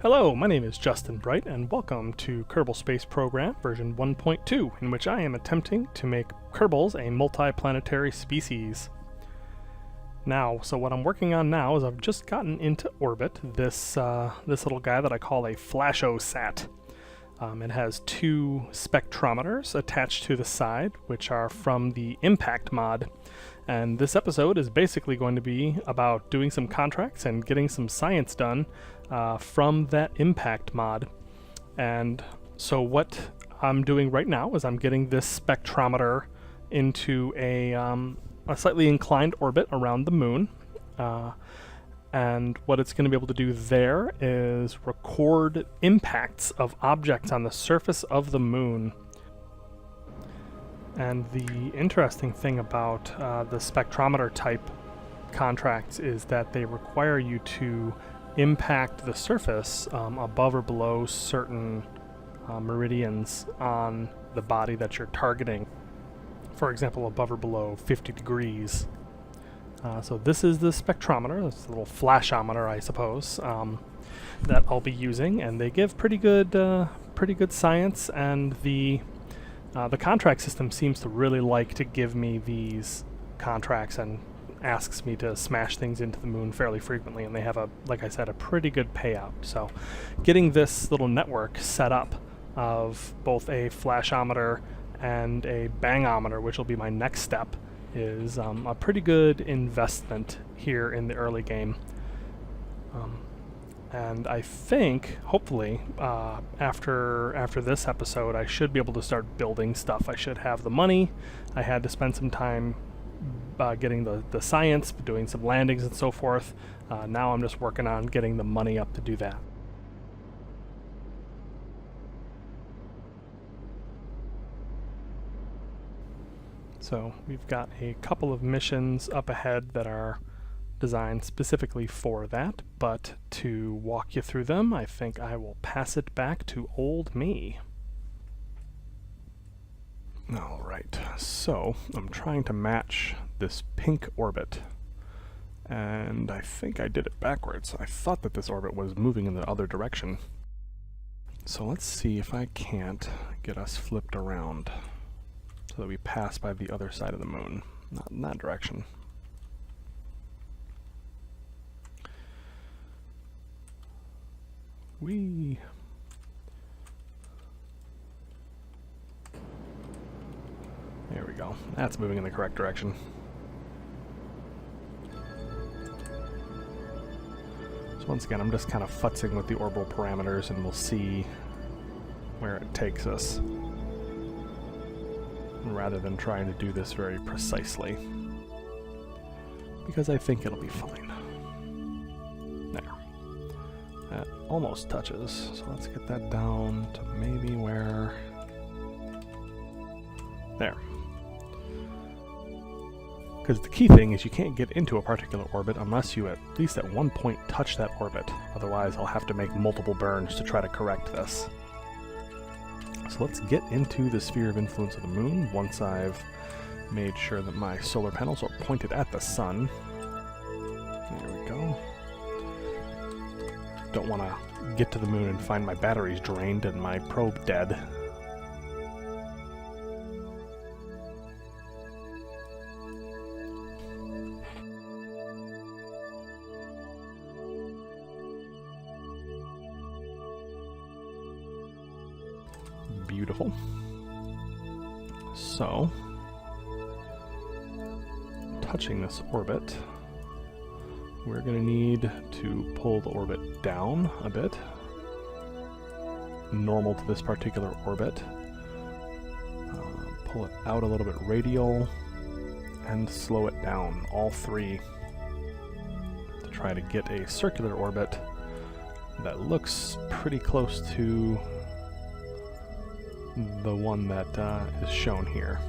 Hello, my name is Justin Bright, and welcome to Kerbal Space Program version 1.2, in which I am attempting to make Kerbals a multiplanetary species. So what I'm working on now is I've just gotten into orbit this little guy that I call a flashosat. It has two spectrometers attached to the side, which are from the impact mod. And this episode is basically going to be about doing some contracts and getting some science done from that impact mod. And so what I'm doing right now is I'm getting this spectrometer into a slightly inclined orbit around the moon. And what it's going to be able to do there is record impacts of objects on the surface of the moon. And the interesting thing about the spectrometer type contracts is that they require you to impact the surface above or below certain meridians on the body that you're targeting. For example, above or below 50 degrees. So this is the spectrometer, this little flashometer, I suppose, that I'll be using, and they give pretty good science, and the contract system seems to really like to give me these contracts and asks me to smash things into the moon fairly frequently, and they have, like I said, a pretty good payout. So getting this little network set up of both a flashometer and a bangometer, which will be my next step, is a pretty good investment here in the early game. And I think, hopefully, after this episode, I should be able to start building stuff. I should have the money. I had to spend some time getting the science, doing some landings and so forth. Now I'm just working on getting the money up to do that. So we've got a couple of missions up ahead that are designed specifically for that, but to walk you through them, I think I will pass it back to old me. Alright, so I'm trying to match this pink orbit, and I think I did it backwards. I thought that this orbit was moving in the other direction. So let's see if I can't get us flipped around so that we pass by the other side of the moon, not in that direction. Whee! There we go. That's moving in the correct direction. So once again, I'm just kind of futzing with the orbital parameters, and we'll see where it takes us, rather than trying to do this very precisely, because I think it'll be fine. There. That almost touches, so let's get that down to maybe where... There. Because the key thing is you can't get into a particular orbit unless you at least at one point touch that orbit. Otherwise I'll have to make multiple burns to try to correct this. So let's get into the sphere of influence of the moon once I've made sure that my solar panels are pointed at the sun. There we go. Don't want to get to the moon and find my batteries drained and my probe dead. Beautiful. So, touching this orbit, we're going to need to pull the orbit down a bit, normal to this particular orbit, pull it out a little bit radial, and slow it down, all three, to try to get a circular orbit that looks pretty close to the one that is shown here.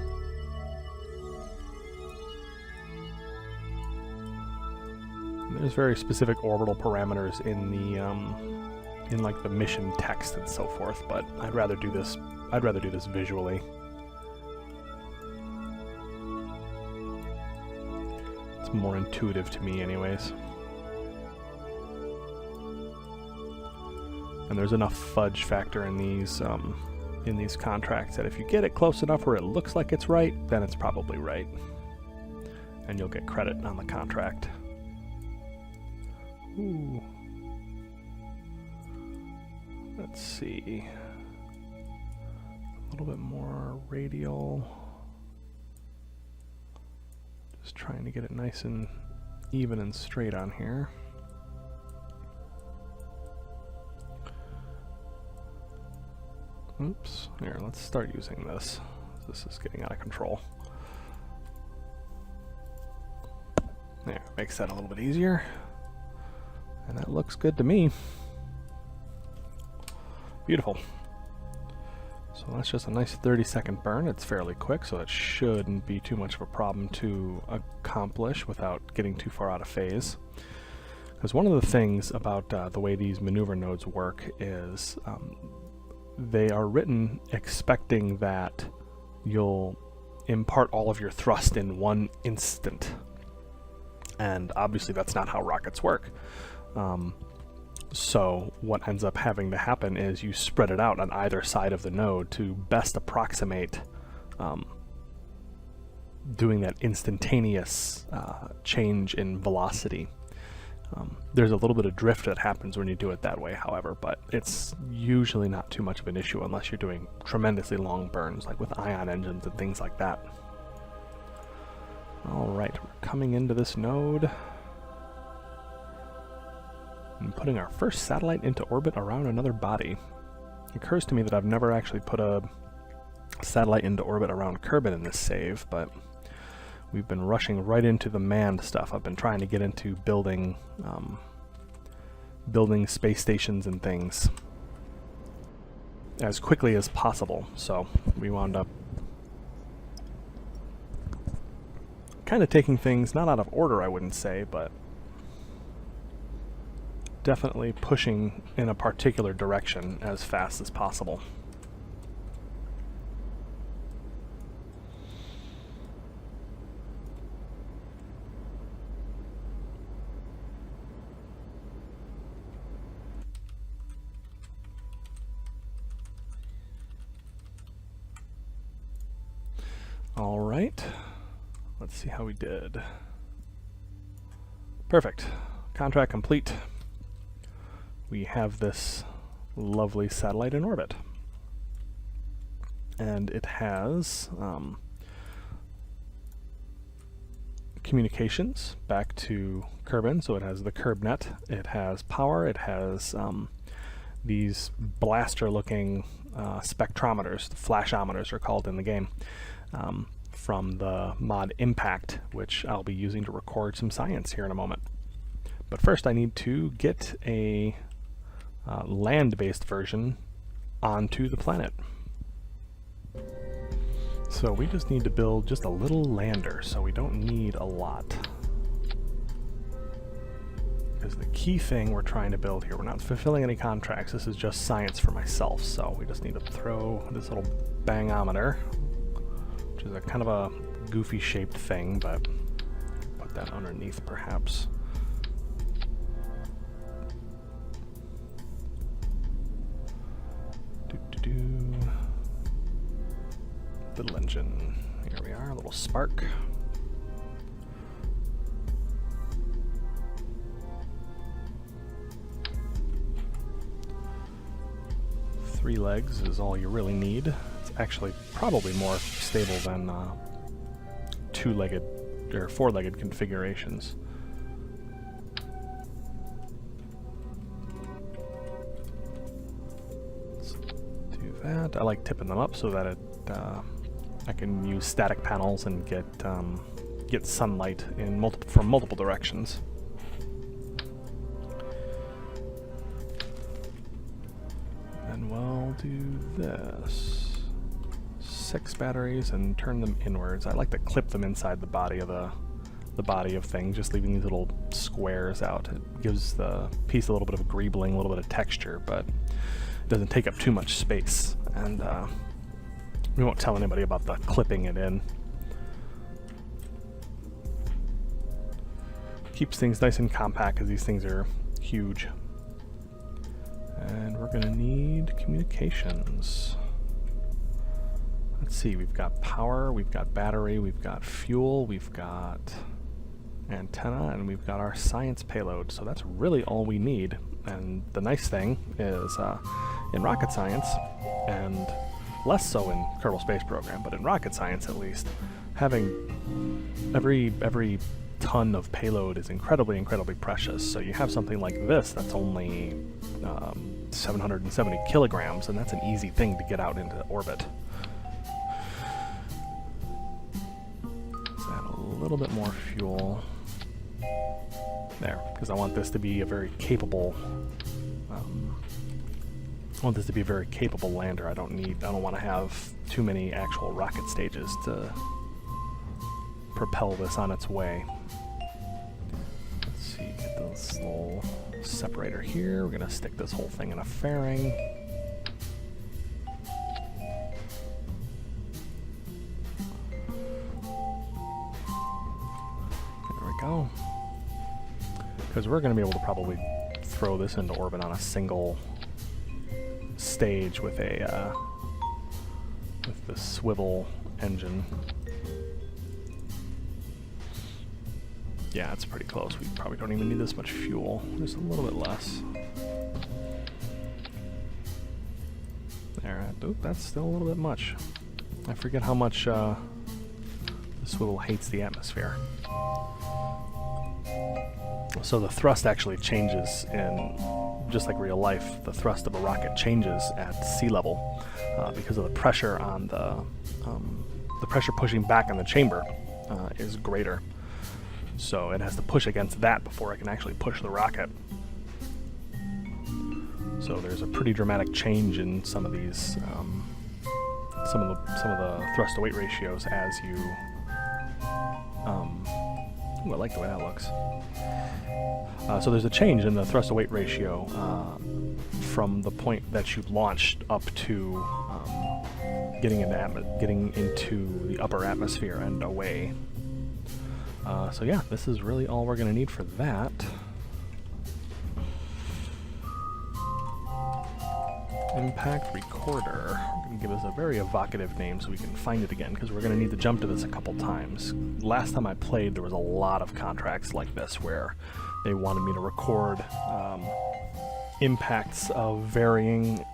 There's very specific orbital parameters in the in like the mission text and so forth, but I'd rather do this visually. It's more intuitive to me anyways. And there's enough fudge factor in these contracts that if you get it close enough where it looks like it's right, then it's probably right. And you'll get credit on the contract. Ooh. Let's see. A little bit more radial. Just trying to get it nice and even and straight on here. Oops. Here, let's start using this. This is getting out of control. There, makes that a little bit easier. And that looks good to me. Beautiful. So that's just a nice 30-second burn. It's fairly quick, so it shouldn't be too much of a problem to accomplish without getting too far out of phase. Because one of the things about the way these maneuver nodes work is they are written expecting that you'll impart all of your thrust in one instant. And obviously that's not how rockets work. So what ends up having to happen is you spread it out on either side of the node to best approximate doing that instantaneous change in velocity. There's a little bit of drift that happens when you do it that way, however, but it's usually not too much of an issue unless you're doing tremendously long burns, like with ion engines and things like that. Alright, we're coming into this node and putting our first satellite into orbit around another body. It occurs to me that I've never actually put a satellite into orbit around Kerbal in this save, but we've been rushing right into the manned stuff. I've been trying to get into building space stations and things as quickly as possible, so we wound up kind of taking things not out of order, I wouldn't say, but definitely pushing in a particular direction as fast as possible. All right, let's see how we did. Perfect. Contract complete. We have this lovely satellite in orbit. And it has communications back to Kerbal, so it has the KerbNet, it has power, it has these blaster-looking spectrometers, the flashometers are called in the game, from the mod Impact, which I'll be using to record some science here in a moment. But first I need to get a land-based version onto the planet. So we just need to build just a little lander, so we don't need a lot. Because the key thing we're trying to build here, we're not fulfilling any contracts, this is just science for myself, so we just need to throw this little bangometer, which is a kind of a goofy shaped thing, but put that underneath perhaps. Little engine. Here we are, a little spark. Three legs is all you really need. It's actually probably more stable than two-legged or four-legged configurations. Let's do that. I like tipping them up so that it I can use static panels and get sunlight in from multiple directions. And we'll do this. 6 batteries and turn them inwards. I like to clip them inside the body of things, just leaving these little squares out. It gives the piece a little bit of greebling, a little bit of texture, but it doesn't take up too much space. And we won't tell anybody about the clipping it in. Keeps things nice and compact because these things are huge. And we're going to need communications. Let's see, we've got power, we've got battery, we've got fuel, we've got antenna, and we've got our science payload. So that's really all we need. And the nice thing is, in rocket science, and less so in Kerbal Space Program, but in rocket science at least, having every ton of payload is incredibly precious. So you have something like this that's only 770 kilograms, and that's an easy thing to get out into orbit. Let's add a little bit more fuel there, because I want this to be a very capable lander. I don't want to have too many actual rocket stages to propel this on its way. Let's see, get this little separator here. We're gonna stick this whole thing in a fairing. There we go. Because we're gonna be able to probably throw this into orbit on a single stage with a with the swivel engine. Yeah, it's pretty close. We probably don't even need this much fuel. Just a little bit less. There. Oop, that's still a little bit much. I forget how much the swivel hates the atmosphere. So the thrust actually changes in, just like real life, the thrust of a rocket changes at sea level because of the pressure on the pressure pushing back on the chamber is greater. So it has to push against that before it can actually push the rocket. So there's a pretty dramatic change in some of these, some of the thrust to weight ratios as you. Ooh, I like the way that looks. So there's a change in the thrust to weight ratio from the point that you've launched up to getting into the upper atmosphere and away. So yeah, this is really all we're going to need for that. Impact recorder. We're going to give this a very evocative name so we can find it again, because we're going to need to jump to this a couple times. Last time I played, there was a lot of contracts like this where they wanted me to record impacts of varying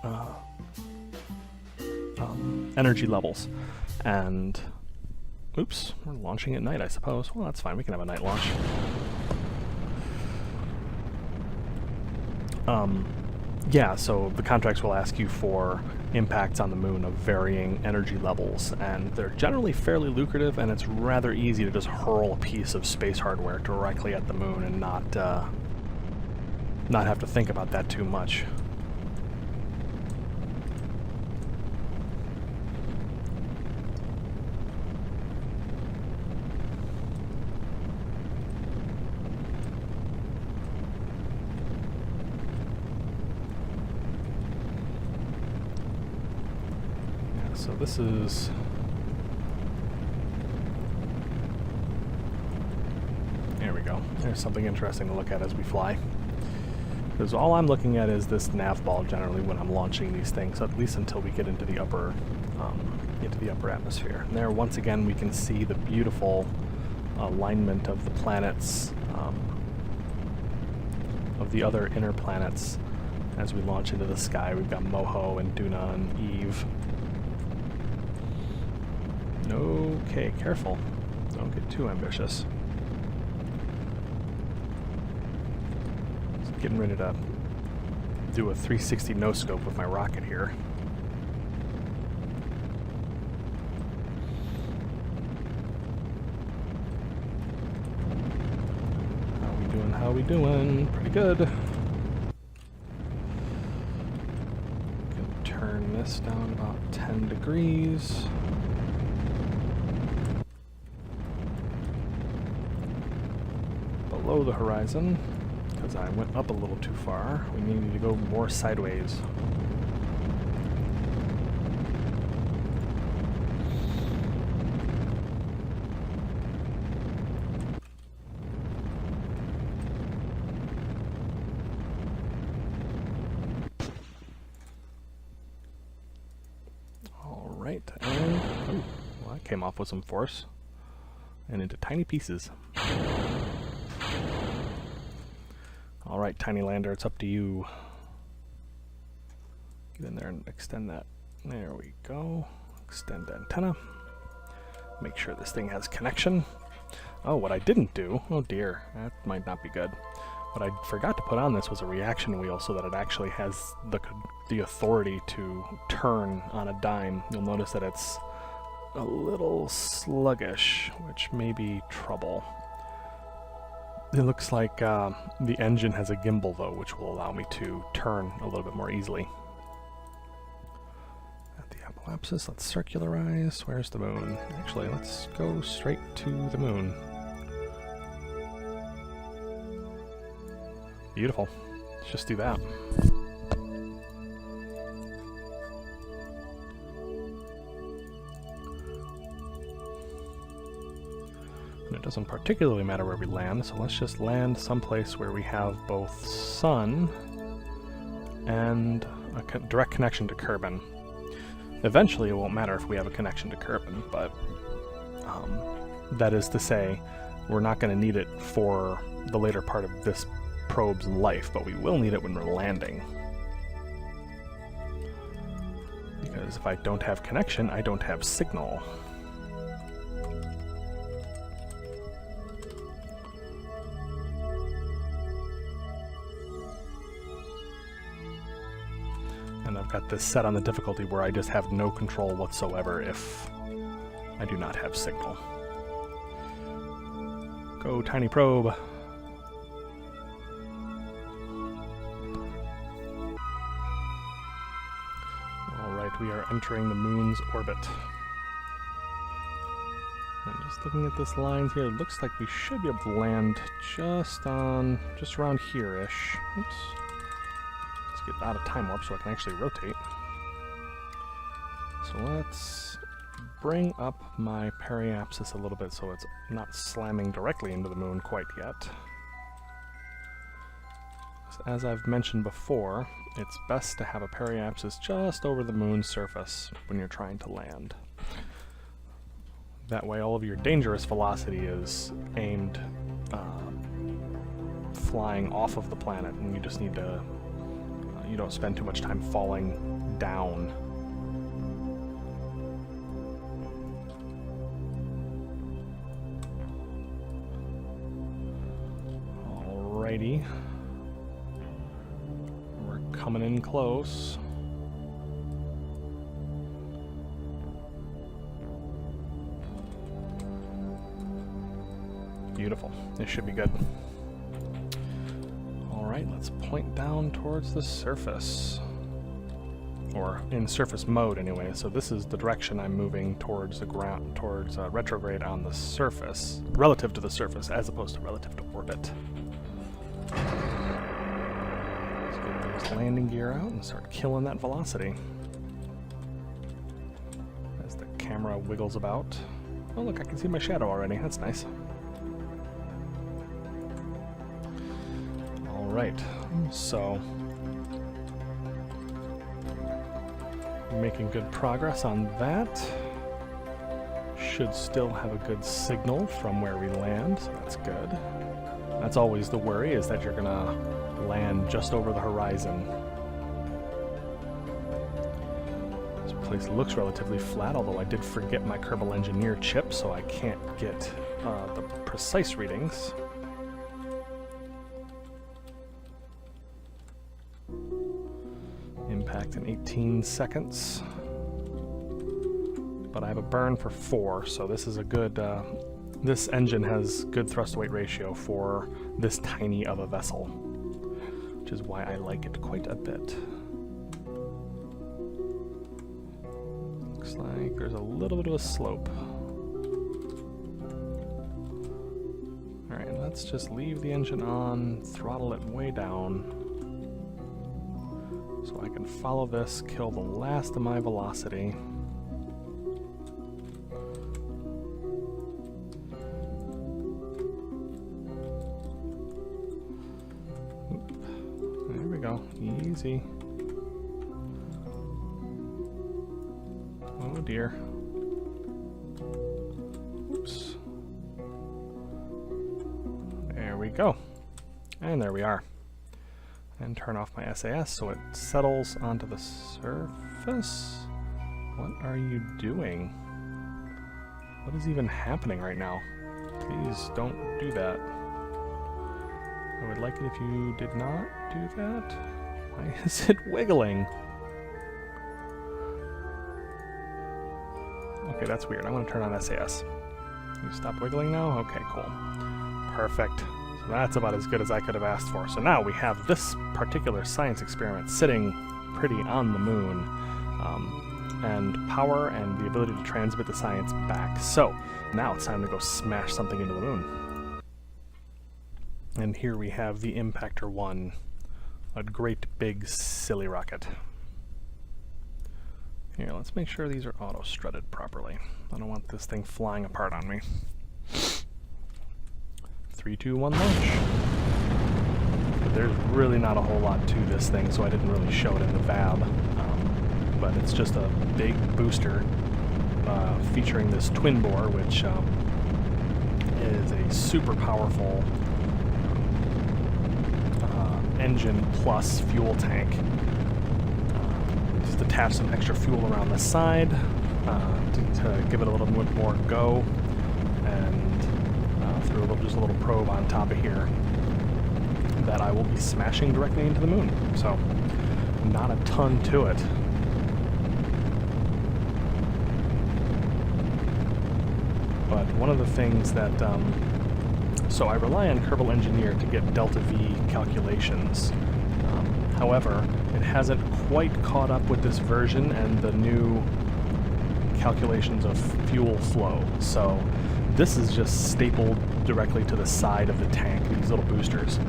energy levels. And oops, we're launching at night, I suppose. Well, that's fine. We can have a night launch. Yeah, so the contracts will ask you for impacts on the moon of varying energy levels, and they're generally fairly lucrative, and it's rather easy to just hurl a piece of space hardware directly at the moon and not have to think about that too much. So this is there we go. There's something interesting to look at as we fly. Because all I'm looking at is this nav ball generally when I'm launching these things, at least until we get into the upper atmosphere. And there, once again, we can see the beautiful alignment of the planets, of the other inner planets as we launch into the sky. We've got Moho and Duna and Eve. Okay, careful. Don't get too ambitious. Just getting ready to do a 360 no-scope with my rocket here. How we doing? Pretty good. Gonna turn this down about 10 degrees. Below the horizon, because I went up a little too far. We needed to go more sideways. came off with some force and into tiny pieces. Alright, tiny lander, it's up to you. Get in there and extend that. There we go. Extend antenna. Make sure this thing has connection. Oh, what I didn't do, oh dear, that might not be good. What I forgot to put on this was a reaction wheel so that it actually has the authority to turn on a dime. You'll notice that it's a little sluggish, which may be trouble. It looks like the engine has a gimbal though, which will allow me to turn a little bit more easily. At the apoapsis, let's circularize. Where's the moon? Actually, let's go straight to the moon. Beautiful. Let's just do that. And it doesn't particularly matter where we land, so let's just land someplace where we have both sun and a direct connection to Kerbal. Eventually it won't matter if we have a connection to Kerbal, but that is to say, we're not going to need it for the later part of this probe's life, but we will need it when we're landing. Because if I don't have connection, I don't have signal. And I've got this set on the difficulty where I just have no control whatsoever if I do not have signal. Go, tiny probe! Alright, we are entering the moon's orbit. And just looking at this line here, it looks like we should be able to land just around here-ish. Oops. Let's get out of time warp so I can actually rotate. So let's bring up my periapsis a little bit so it's not slamming directly into the moon quite yet. As I've mentioned before, it's best to have a periapsis just over the moon's surface when you're trying to land. That way all of your dangerous velocity is aimed flying off of the planet, and you just need to you don't spend too much time falling down. Alrighty. We're coming in close. Beautiful. This should be good. Alright, let's point down towards the surface. Or in surface mode anyway, so this is the direction I'm moving towards the ground, towards retrograde on the surface, relative to the surface, as opposed to relative to orbit. Let's get those landing gear out and start killing that velocity. As the camera wiggles about. Oh look, I can see my shadow already, that's nice. Alright, so making good progress on that. Should still have a good signal from where we land, so that's good. That's always the worry, is that you're gonna land just over the horizon. This place looks relatively flat, although I did forget my Kerbal Engineer chip, so I can't get the precise readings. Impact in 18 seconds. But I have a burn for 4, so this is a good, this engine has good thrust-to-weight ratio for this tiny of a vessel, which is why I like it quite a bit. Looks like there's a little bit of a slope. Alright, let's just leave the engine on, throttle it way down, so I can follow this, kill the last of my velocity. Oop. There we go, easy. Oh dear. Oops. There we go. And there we are. And turn off my SAS so it settles onto the surface. What are you doing? What is even happening right now? Please don't do that. I would like it if you did not do that. Why is it wiggling? Okay, that's weird. I'm going to turn on SAS. You stop wiggling now? Okay, cool. Perfect. So that's about as good as I could have asked for. So now we have this particular science experiment sitting pretty on the moon, and power and the ability to transmit the science back. So now it's time to go smash something into the moon. And here we have the Impactor 1, a great big silly rocket. Here, let's make sure these are auto-strutted properly. I don't want this thing flying apart on me. 3, 2, 1, launch. But there's really not a whole lot to this thing, so I didn't really show it in the VAB. But it's just a big booster featuring this twin bore, which is a super powerful engine plus fuel tank. Just attach some extra fuel around the side to give it a little bit more go, and through just a little probe on top of here that I will be smashing directly into the moon. So not a ton to it. But one of the things that, so I rely on Kerbal Engineer to get delta V calculations. However, it hasn't quite caught up with this version and the new calculations of fuel flow. So this is just stapled directly to the side of the tank, these little boosters.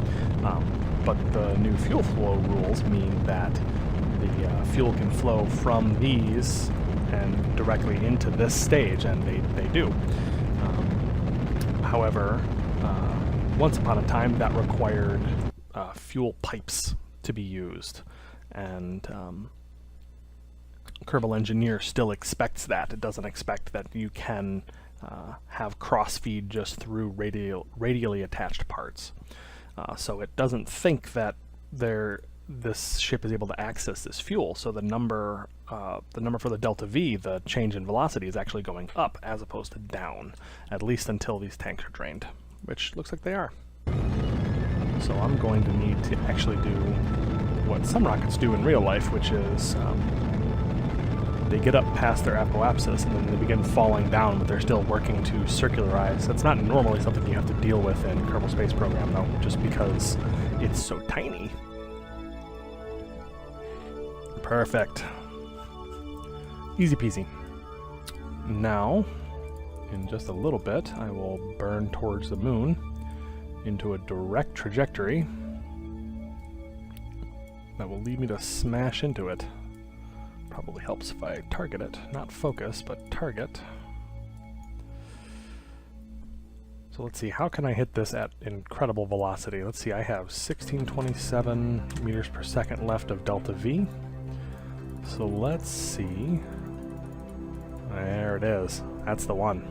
But the new fuel flow rules mean that the fuel can flow from these and directly into this stage, and they do. However, once upon a time that required fuel pipes to be used, and Kerbal Engineer still expects that. It doesn't expect that you can have cross-feed just through radially attached parts. So it doesn't think that this ship is able to access this fuel. So the number for the delta V, the change in velocity, is actually going up as opposed to down, at least until these tanks are drained, which looks like they are. So I'm going to need to actually do what some rockets do in real life, which is they get up past their apoapsis and then they begin falling down, but they're still working to circularize. That's not normally something you have to deal with in Kerbal Space Program, though, just because it's so tiny. Perfect. Easy peasy. Now, in just a little bit, I will burn towards the moon into a direct trajectory that will lead me to smash into it. Probably helps if I target it. Not focus, but target. So let's see, how can I hit this at incredible velocity? Let's see, I have 1627 meters per second left of delta V. So let's see. There it is. That's the one.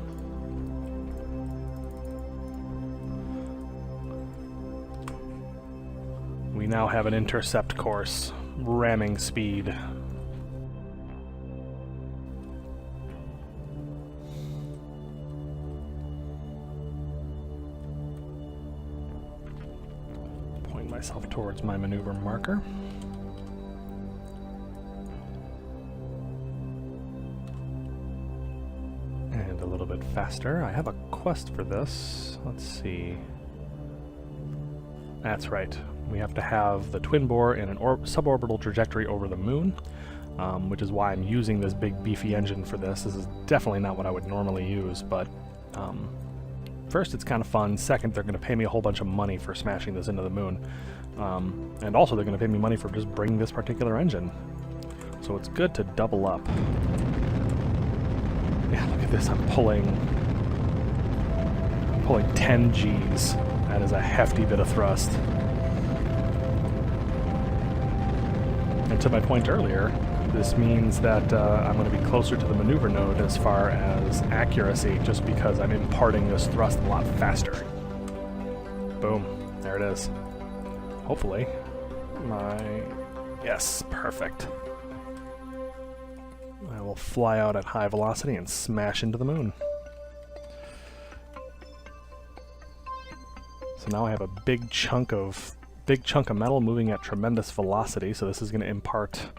We now have an intercept course, ramming speed. Point myself towards my maneuver marker. And a little bit faster. I have a quest for this. Let's see. That's right. We have to have the twin bore in an suborbital trajectory over the moon, which is why I'm using this big beefy engine for this. This is definitely not what I would normally use, but first, it's kind of fun. Second, they're going to pay me a whole bunch of money for smashing this into the moon. And also, they're going to pay me money for just bringing this particular engine. So it's good to double up. Yeah, look at this. I'm pulling 10 Gs. That is a hefty bit of thrust. And to my point earlier, This means that I'm going to be closer to the maneuver node as far as accuracy, just because I'm imparting this thrust a lot faster. Boom. There it is. Hopefully. Yes, perfect. I will fly out at high velocity and smash into the moon. So now I have a big chunk of metal moving at tremendous velocity, so this is going to impart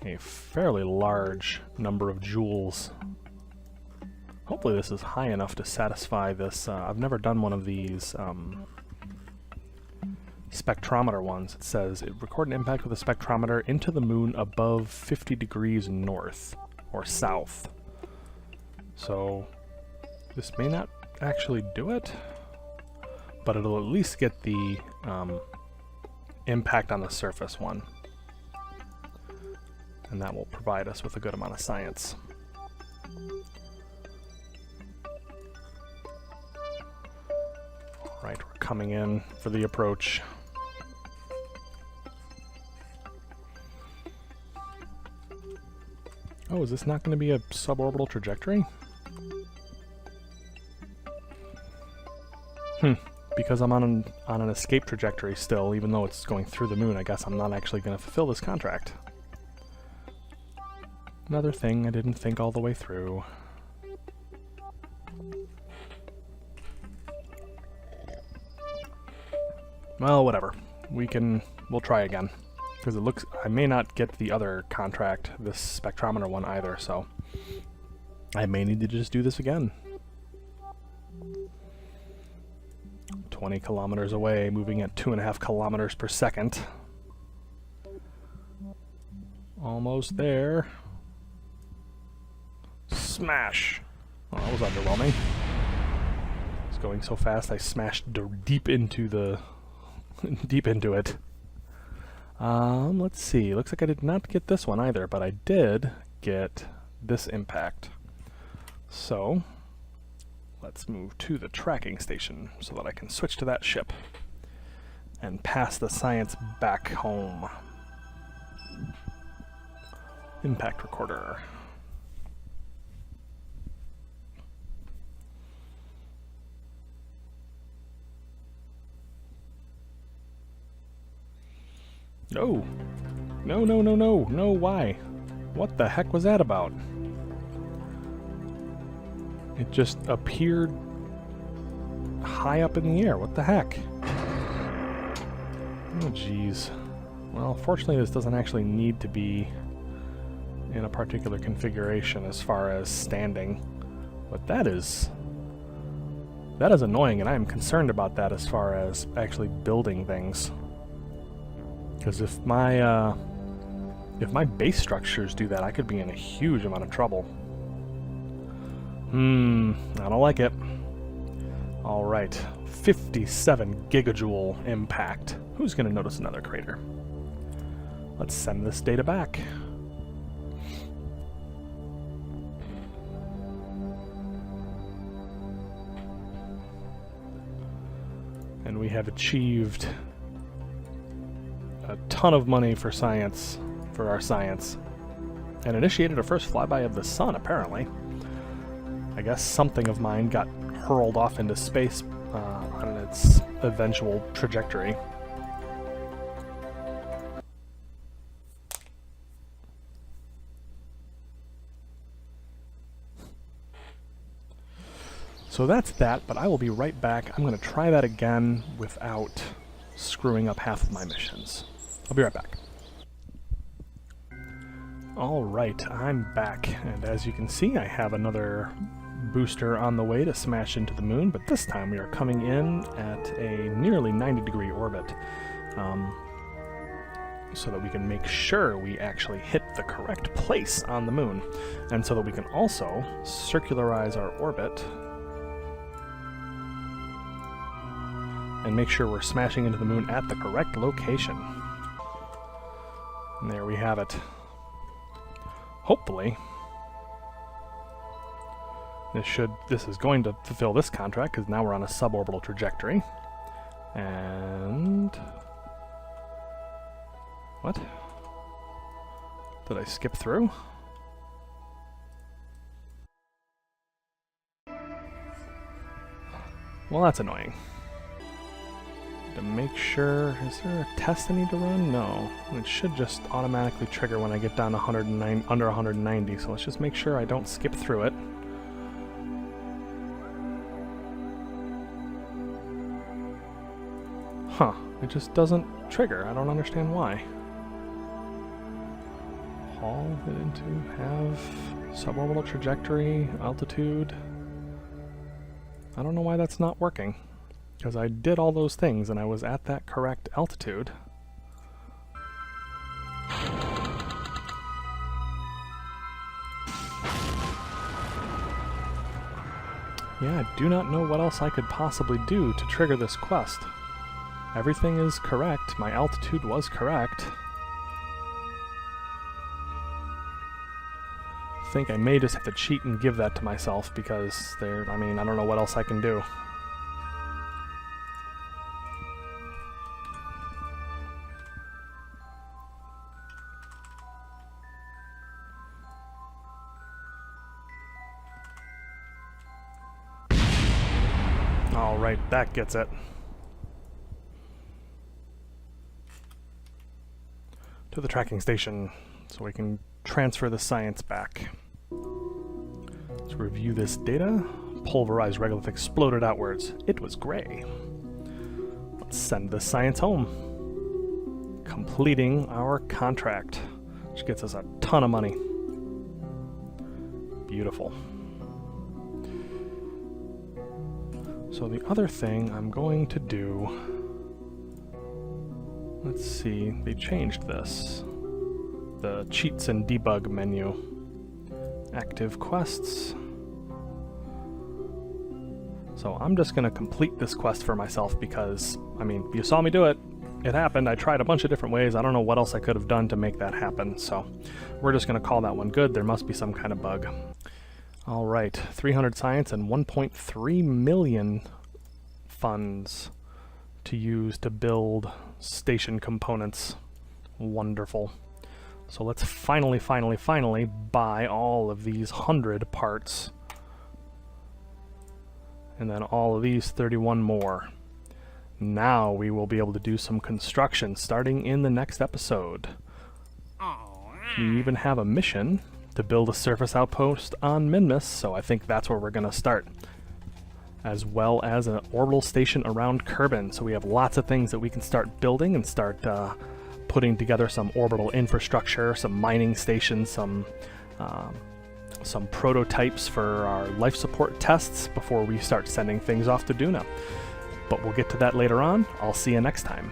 a fairly large number of joules. Hopefully this is high enough to satisfy this. I've never done one of these spectrometer ones. It says, record an impact with a spectrometer into the moon above 50 degrees north or south. So this may not actually do it, but it'll at least get the impact on the surface one. And that will provide us with a good amount of science. Alright, we're coming in for the approach. Oh, is this not going to be a suborbital trajectory? Because I'm on an escape trajectory still, even though it's going through the moon, I guess I'm not actually going to fulfill this contract. Another thing I didn't think all the way through. Well, whatever. We'll try again. Because it looks, I may not get the other contract, this spectrometer one either, so I may need to just do this again. 20 kilometers away, moving at 2.5 kilometers per second. Almost there. Smash! Oh, that was underwhelming. It's going so fast I smashed deep into the deep into it. Let's see. Looks like I did not get this one either, but I did get this impact. So let's move to the tracking station so that I can switch to that ship and pass the science back home. Impact recorder. No! No, no, no, no! No, why? What the heck was that about? It just appeared high up in the air. What the heck? Oh, jeez. Well, fortunately this doesn't actually need to be in a particular configuration as far as standing. But that is annoying, and I am concerned about that as far as actually building things. Because if my base structures do that, I could be in a huge amount of trouble. I don't like it. Alright, 57 gigajoule impact. Who's going to notice another crater? Let's send this data back. And we have achieved a ton of money for science, for our science. And initiated a first flyby of the sun, apparently. I guess something of mine got hurled off into space on its eventual trajectory. So that's that, but I will be right back. I'm going to try that again without screwing up half of my missions. I'll be right back. Alright, I'm back, and as you can see, I have another booster on the way to smash into the moon, but this time we are coming in at a nearly 90-degree orbit, so that we can make sure we actually hit the correct place on the moon, and so that we can also circularize our orbit and make sure we're smashing into the moon at the correct location. And there we have it. Hopefully, this is going to fulfill this contract, because now we're on a suborbital trajectory. And what? Did I skip through? Well, that's annoying. To make sure, is there a test I need to run? No. It should just automatically trigger when I get down to 109, under 190, so let's just make sure I don't skip through it. Huh, it just doesn't trigger. I don't understand why. Haul it into, have suborbital trajectory, altitude. I don't know why that's not working. Because I did all those things and I was at that correct altitude. Yeah, I do not know what else I could possibly do to trigger this quest. Everything is correct. My altitude was correct. I think I may just have to cheat and give that to myself because I mean, I don't know what else I can do. Alright, that gets it. To the tracking station, so we can transfer the science back. Let's review this data. Pulverized regolith exploded outwards. It was gray. Let's send the science home. Completing our contract, which gets us a ton of money. Beautiful. So the other thing I'm going to do, let's see, they changed this. The cheats and debug menu. Active quests. So I'm just going to complete this quest for myself because, I mean, you saw me do it. It happened. I tried a bunch of different ways. I don't know what else I could have done to make that happen. So we're just going to call that one good. There must be some kind of bug. All right, 300 science and 1.3 million funds to use to build station components. Wonderful. So let's finally buy all of these 100 parts. And then all of these 31 more. Now we will be able to do some construction starting in the next episode. We even have a mission to build a surface outpost on Minmus, so I think that's where we're going to start. As well as an orbital station around Kerbal, so we have lots of things that we can start building and start putting together some orbital infrastructure, some mining stations, some prototypes for our life support tests before we start sending things off to Duna. But we'll get to that later on. I'll see you next time.